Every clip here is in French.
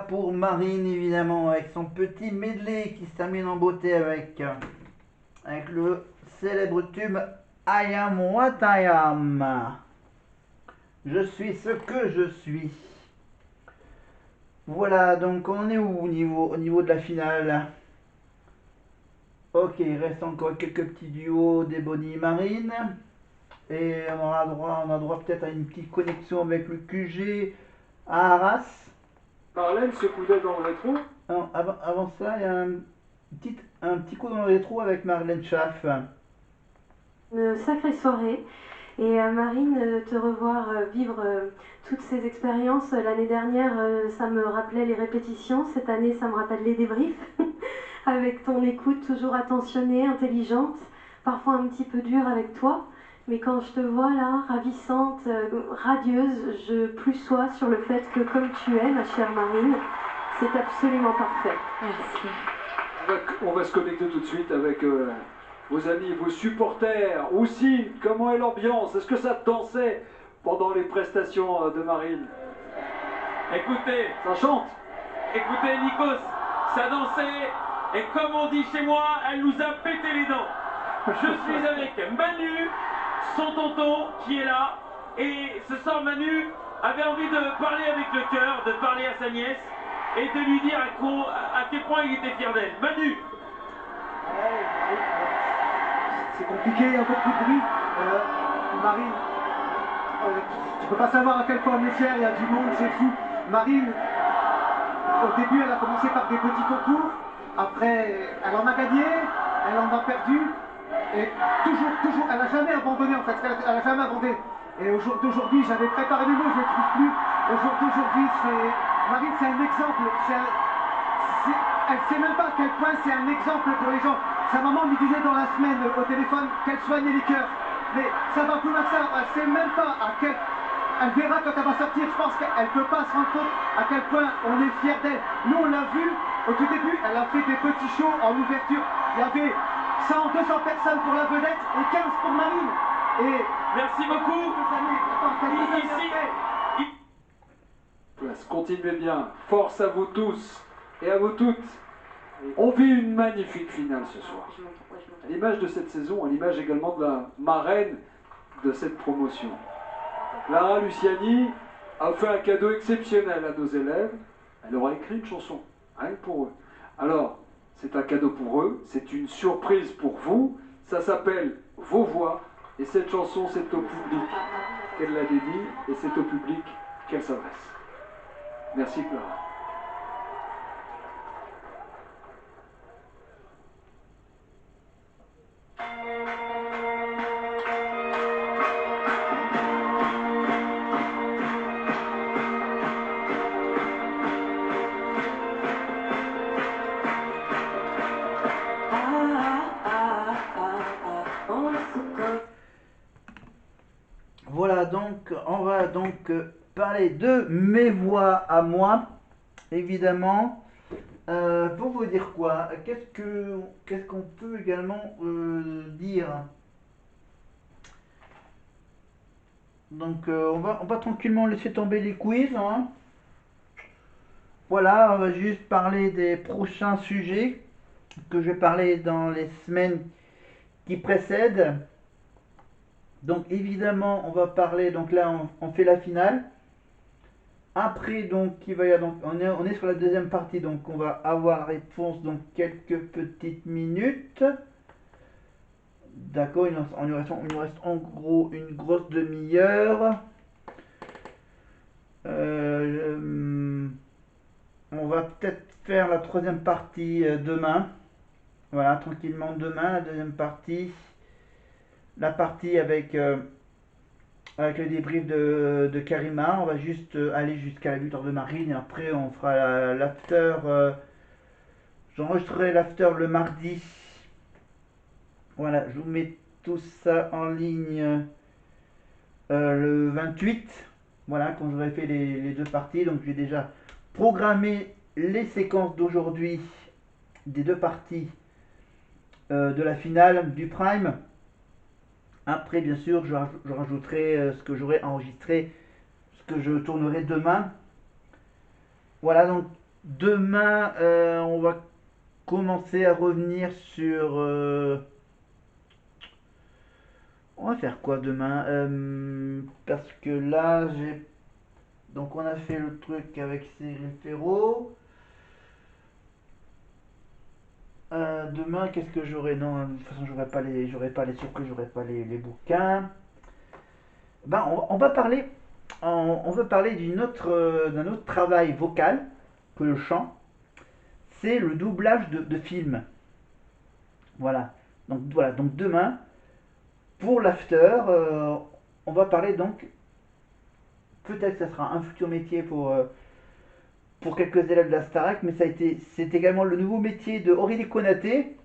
pour Marine, évidemment, avec son petit medley qui se termine en beauté avec le célèbre tube I am what I am. Je suis ce que je suis. Voilà, donc on en est où au niveau de la finale? Ok, il reste encore quelques petits duos des Bonnie Marine. Et on a droit peut-être à une petite connexion avec le QG à Arras. Marlène se coudait dans le rétro. Non, avant ça, il y a un petit coup dans le rétro avec Marlène Schaff. Une sacrée soirée. Et Marine, te revoir vivre toutes ces expériences. L'année dernière, ça me rappelait les répétitions. Cette année, ça me rappelle les débriefs. Avec ton écoute toujours attentionnée, intelligente, parfois un petit peu dure avec toi. Mais quand je te vois là, ravissante, radieuse, je plus sois sur le fait que comme tu es, ma chère Marine, c'est absolument parfait. Merci. On va se connecter tout de suite avec vos amis, vos supporters. Aussi, comment est l'ambiance? Est-ce que ça dansait pendant les prestations de Marine? Écoutez, Ça chante? écoutez Nikos, ça dansait et comme on dit chez moi, elle nous a pété les dents. Je suis avec Manu, son tonton qui est là. Et ce soir Manu avait envie de parler avec le cœur, de parler à sa nièce et de lui dire à quel point il était fier d'elle. Manu! C'est compliqué, il y a encore plus de bruit. Marine, tu peux pas savoir à quel point on est fiers, il y a du monde, c'est fou. Marine, au début, elle a commencé par des petits concours. Après, elle en a gagné, elle en a perdu. Et toujours, elle n'a jamais abandonné en fait, elle n'a jamais abandonné. Et au jour d'aujourd'hui, j'avais préparé les mots, je ne les trouve plus. Au jour d'aujourd'hui, Marine, c'est un exemple. Elle ne sait même pas à quel point c'est un exemple pour les gens. Sa maman lui disait dans la semaine au téléphone qu'elle soignait les cœurs. Mais ça va plus loin que ça, elle ne sait même pas à quel... Elle verra quand elle va sortir, je pense qu'elle ne peut pas se rendre compte à quel point on est fiers d'elle. Nous, on l'a vu au tout début, elle a fait des petits shows en ouverture. Il y avait 100, 200 personnes pour la vedette et 15 pour Marine. Et Merci beaucoup. Continuez bien. Force à vous tous et à vous toutes. On vit une magnifique finale ce soir. À l'image de cette saison, à l'image également de la marraine de cette promotion. Lara Luciani a fait un cadeau exceptionnel à nos élèves. Elle aura écrit une chanson, rien que pour eux. Alors, c'est un cadeau pour eux, c'est une surprise pour vous. Ça s'appelle Vos voix. Et cette chanson, c'est au public qu'elle la dédie et c'est au public qu'elle s'adresse. Merci Clara. Voilà, donc on va donc parler de mes voix à moi, évidemment. Pour vous dire quoi, qu'est-ce qu'on peut également dire? Donc on va tranquillement laisser tomber les quiz, hein. Voilà, on va juste parler des prochains sujets que je vais parler dans les semaines qui précèdent. Donc évidemment, on va parler, donc là on fait la finale. Après, donc, on est sur la deuxième partie, donc on va avoir la réponse dans quelques petites minutes. D'accord, il nous reste en gros une grosse demi-heure. On va peut-être faire la troisième partie demain. Voilà, tranquillement demain, la deuxième partie. La partie avec le débrief de Karima. On va juste aller jusqu'à la victoire de Marine et après on fera l'after. J'enregistrerai l'after le mardi. Voilà, je vous mets tout ça en ligne le 28. Voilà, quand j'aurai fait les deux parties. Donc j'ai déjà programmé les séquences d'aujourd'hui des deux parties de la finale du Prime. Après, bien sûr, je rajouterai ce que j'aurai enregistré, ce que je tournerai demain. Voilà, donc Demain, on va commencer à revenir sur... on va faire quoi demain? Parce que là, j'ai... Donc on a fait le truc avec Cyril Ferraud. Demain, qu'est-ce que j'aurai? Non, de toute façon, j'aurai pas les surprises, j'aurai pas les bouquins. Ben, on va parler, on veut parler d'un autre travail vocal que le chant. C'est le doublage de films. Voilà. Donc demain, pour l'after, on va parler donc. Peut-être que ça sera un futur métier pour quelques élèves de la Starac, mais c'est également le nouveau métier de Aurélie Konaté,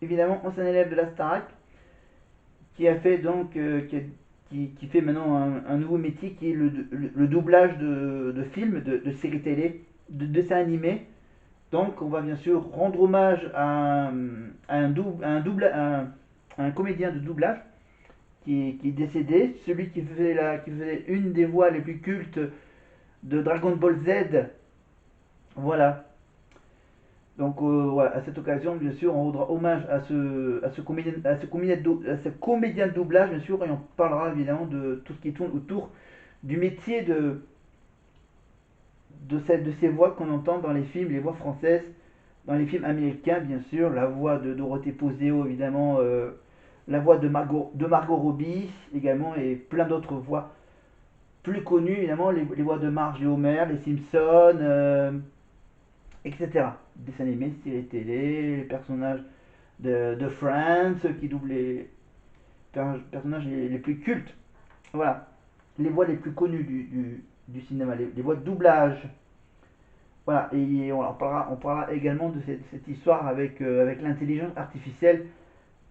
évidemment ancien élève de la Starac, qui a fait donc qui fait maintenant un nouveau métier qui est le doublage de films, de séries télé, de dessins animés. Donc on va bien sûr rendre hommage à un comédien de doublage qui est décédé, celui qui faisait une des voix les plus cultes de Dragon Ball Z. Voilà. Donc voilà, à cette occasion, bien sûr, on rendra hommage à ce comédien de doublage, bien sûr, et on parlera évidemment de tout ce qui tourne autour du métier de ces voix qu'on entend dans les films, les voix françaises, dans les films américains, bien sûr, la voix de Dorothée Poseo, évidemment, la voix de Margot Robbie, également, et plein d'autres voix plus connues, évidemment, les voix de Marge et Homer, les Simpsons, etc. Dessins animés, séries télé, les personnages de Friends, qui doublent les personnages les plus cultes. Voilà, les voix les plus connues du cinéma, les voix de doublage. Voilà, et on parlera également de cette histoire avec l'intelligence artificielle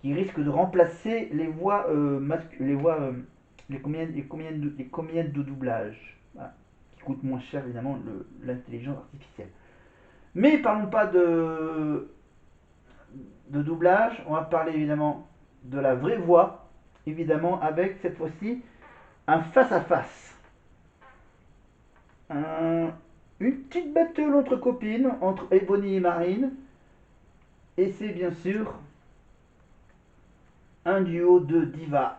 qui risque de remplacer les voix, les comédiennes de doublage. Voilà, qui coûtent moins cher évidemment l'intelligence artificielle. Mais parlons pas de doublage, on va parler évidemment de la vraie voix, évidemment avec cette fois-ci un face-à-face. Une petite battle entre copines, entre Ebony et Marine, et c'est bien sûr un duo de divas.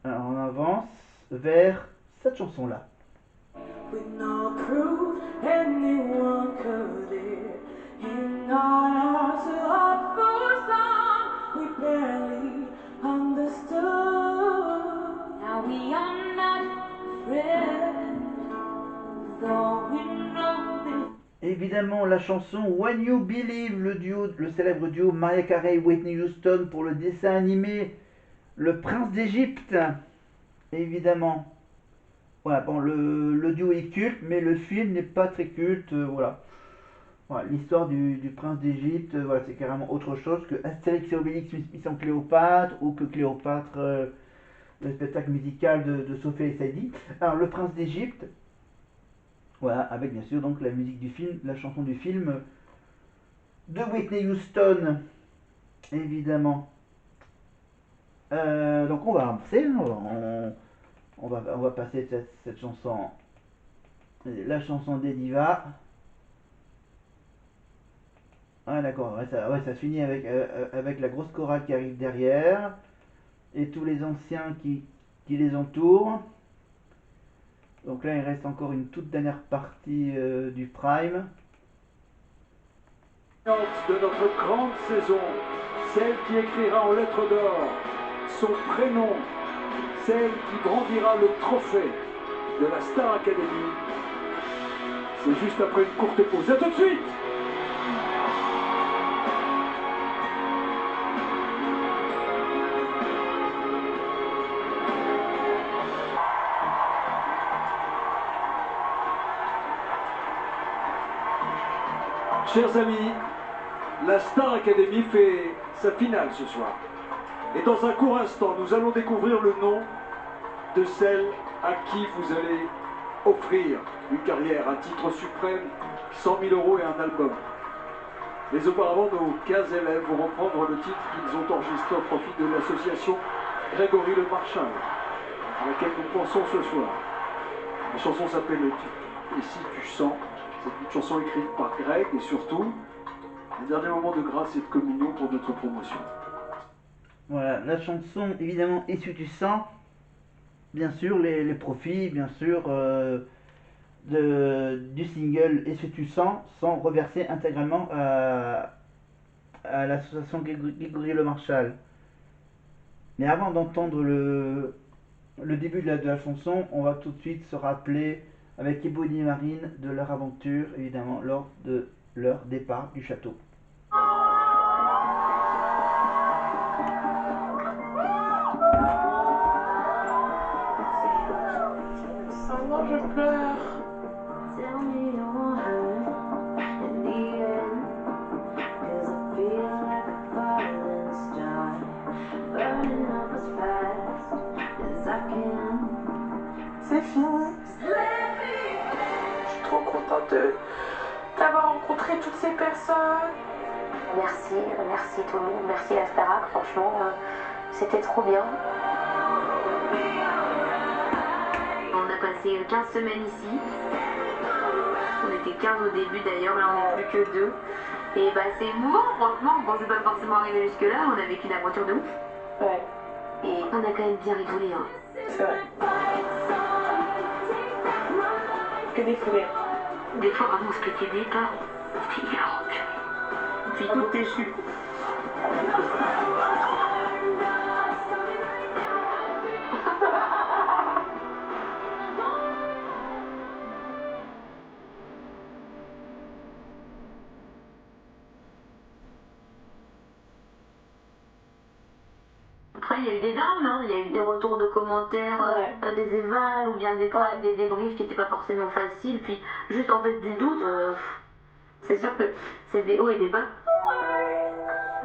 Alors on avance vers cette chanson-là. With no proof anyone could live in our hearts of for some we barely understood. Now we are not friends, though we know this. Évidemment la chanson When You Believe, le célèbre duo Mariah Carey et Whitney Houston pour le dessin animé Le Prince d'Égypte, évidemment. Voilà, bon, le duo est culte, mais le film n'est pas très culte, voilà. Voilà, l'histoire du prince d'Égypte, voilà, c'est carrément autre chose que Astérix et Obélix mission Cléopâtre, ou que Cléopâtre, le spectacle musical de Sophie et Saïdi. Alors, le prince d'Égypte, voilà, avec bien sûr donc la musique du film, la chanson du film de Whitney Houston, évidemment. Donc on va avancer, on va passer cette chanson, la chanson des divas. Ah d'accord, ça se finit avec la grosse chorale qui arrive derrière et tous les anciens qui les entourent. Donc là il reste encore une toute dernière partie du prime. De notre grande saison, celle qui écrira en lettres d'or son prénom, celle qui brandira le trophée de la Star Academy. C'est juste après une courte pause. À tout de suite! Chers amis, la Star Academy fait sa finale ce soir. Et dans un court instant, nous allons découvrir le nom de celle à qui vous allez offrir une carrière, un titre suprême, 100 000 € et un album. Mais auparavant, nos 15 élèves vont reprendre le titre qu'ils ont enregistré au profit de l'association Grégory Le Marchal, à laquelle nous pensons ce soir. La chanson s'appelle Le Duc. Et si tu sens, c'est une chanson écrite par Greg et surtout un dernier moment de grâce et de communion pour notre promotion. Voilà, la chanson évidemment Essuie du sang, bien sûr les profits, bien sûr du single Essuie du sang sont reversés intégralement à l'association Grégory Le Marchal. Mais avant d'entendre le début de la chanson, on va tout de suite se rappeler avec Ebony et Marine de leur aventure, évidemment, lors de leur départ du château. Maman, je pleure. Tell me you want her in the end, 'cause I feel like a falling star, burning up as fast as I can. C'est fini. Je suis trop contente d'avoir rencontré toutes ces personnes. Merci tout le monde, merci la Starac, franchement, c'était trop bien. On a passé 15 semaines ici. On était 15 au début d'ailleurs, là on n'est plus que 2. Et bah c'est émouvant, franchement, on pensait pas forcément arriver jusque là, on a vécu une aventure de ouf. Ouais, Et on a quand même bien rigolé, hein. c'est vrai. Que des fous rires. Des fois vraiment on se pétait des pas, c'était hilarant. Puis tout déçu. Après, il y a eu des drames, hein. Il y a eu des retours de commentaires, des évals ou bien des débriefs qui n'étaient pas forcément faciles. Puis, juste en fait du doute, c'est sûr que c'est des hauts et des bas.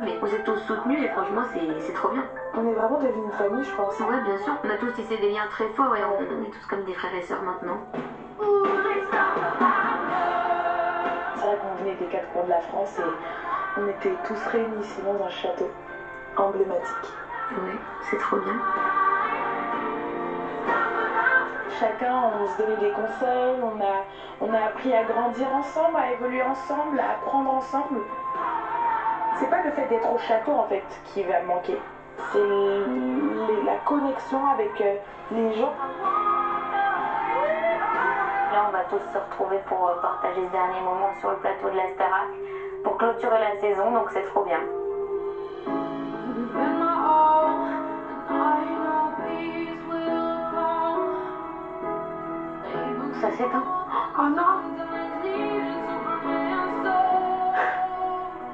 Mais on s'est tous soutenus et franchement, c'est trop bien. On est vraiment devenus une famille, je pense. Ouais, bien sûr. On a tous tissé des liens très forts et on est tous comme des frères et sœurs maintenant. C'est vrai qu'on venait des 4 coins de la France et on était tous réunis ici dans un château emblématique. Ouais, c'est trop bien. Chacun, on se donnait des conseils, on a appris à grandir ensemble, à évoluer ensemble, à apprendre ensemble. C'est pas le fait d'être au château en fait qui va manquer, c'est la connexion avec les gens. Là, on va tous se retrouver pour partager ce dernier moment sur le plateau de la Starac pour clôturer la saison, donc c'est trop bien. Ça s'éteint. Oh non!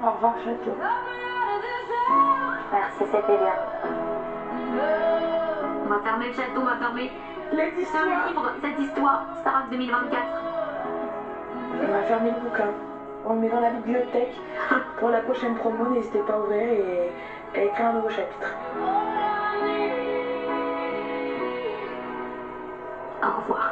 Au revoir château. Merci, c'était bien. On va fermer le château, on va fermer ce livre, cette histoire, Starac 2024. On va fermer le bouquin. On le met dans la bibliothèque. Pour la prochaine promo, n'hésitez pas à ouvrir et à écrire un nouveau chapitre. Au revoir.